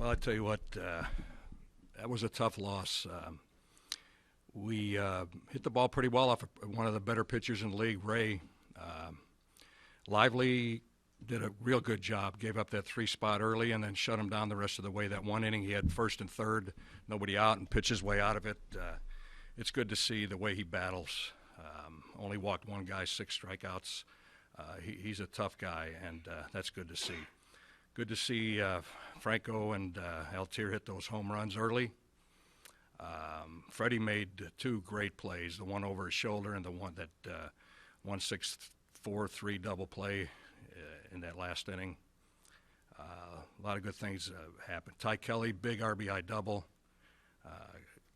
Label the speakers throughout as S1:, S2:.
S1: Well, I tell you what, that was a tough loss. We hit the ball pretty well off of one of the better pitchers in the league, Ray. Lively did a real good job, gave up that 3 spot early and then shut him down the rest of the way. That one inning he had first and third, nobody out, and pitched his way out of it. It's good to see the way he battles. Only walked one guy, 6 strikeouts. He's a tough guy, and that's good to see. Good to see Franco and Altier hit those home runs early. Freddie made 2 great plays, the one over his shoulder and the one that 1-6-4-3 double play in that last inning. A lot of good things happened. Ty Kelly, big RBI double.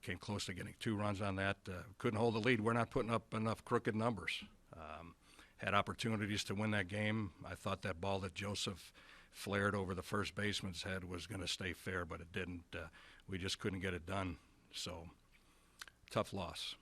S1: Came close to getting 2 runs on that. Couldn't hold the lead. We're not putting up enough crooked numbers. Had opportunities to win that game. I thought that ball that Joseph flared over the first baseman's head was going to stay fair, but it didn't. We just couldn't get it done. So, tough loss.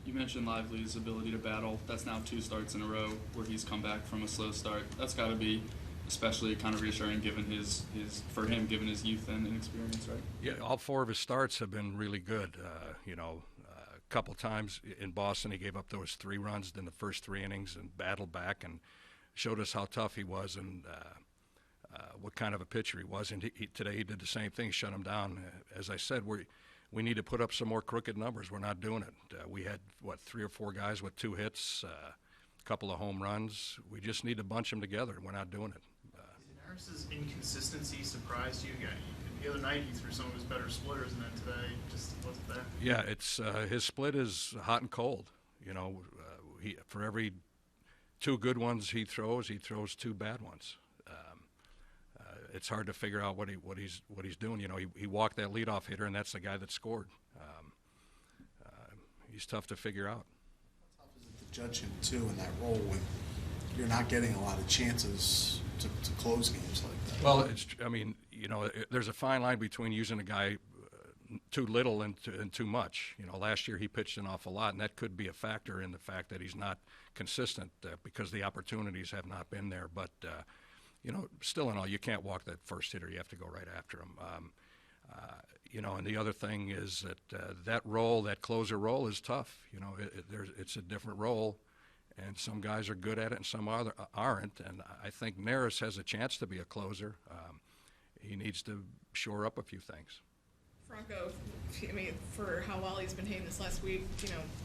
S2: You mentioned Lively's ability to battle. That's now 2 starts in a row where he's come back from a slow start. That's got to be especially kind of reassuring given his youth and inexperience, right?
S1: Yeah, all 4 of his starts have been really good. A couple times in Boston he gave up those 3 runs in the first 3 innings and battled back and showed us how tough he was and what kind of a pitcher he was. And today he did the same thing, shut him down. As I said, we need to put up some more crooked numbers. We're not doing it. We had, 3 or 4 guys with 2 hits, a couple of home runs. We just need to bunch them together, and we're not doing it.
S3: Harris's inconsistency surprised you? The other night he threw some of his better splitters, and then today just wasn't there.
S1: Yeah, it's his split is hot and cold. For every 2 good ones he throws 2 bad ones. It's hard to figure out what he's doing. He walked that leadoff hitter, and that's the guy that scored. He's tough to figure out.
S4: How tough is it to judge him too in that role when you're not getting a lot of chances to close games like that?
S1: Well, there's a fine line between using a guy too little and too much. Last year he pitched an awful lot, and that could be a factor in the fact that he's not consistent because the opportunities have not been there. But still in all, you can't walk that first hitter. You have to go right after him. And the other thing is that that closer role is tough. It's a different role, and some guys are good at it and some aren't. And I think Neris has a chance to be a closer. He needs to shore up a few things.
S5: Franco, for how well he's been hitting this last week,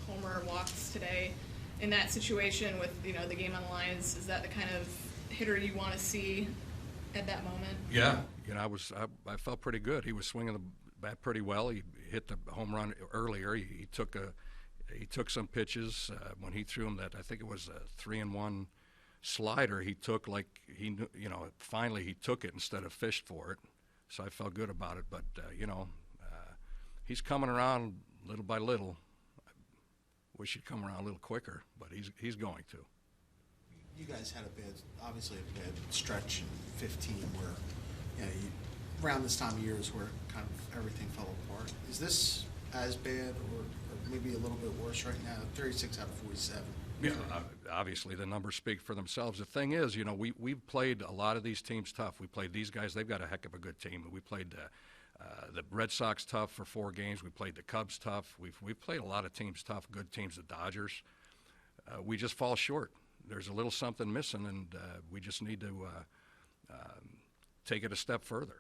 S5: homer, walks today. In that situation with, the game on the line, is that the kind of hitter you want to see at that moment?
S1: Yeah, I felt pretty good. He was swinging the bat pretty well. He hit the home run earlier. He took some pitches when he threw him that I think it was a 3-1 slider. He took finally he took it instead of fished for it. So I felt good about it. But he's coming around little by little. I wish he'd come around a little quicker, but he's going to.
S4: You guys had obviously a bad stretch in 15 where, around this time of year is where kind of everything fell apart. Is this as bad or maybe a little bit worse right now? 36 out of 47.
S1: Yeah, obviously the numbers speak for themselves. The thing is, we've played a lot of these teams tough. We played these guys. They've got a heck of a good team. We played the Red Sox tough for 4 games. We played the Cubs tough. We've played a lot of teams tough, good teams, the Dodgers. We just fall short. There's a little something missing, and we just need to take it a step further.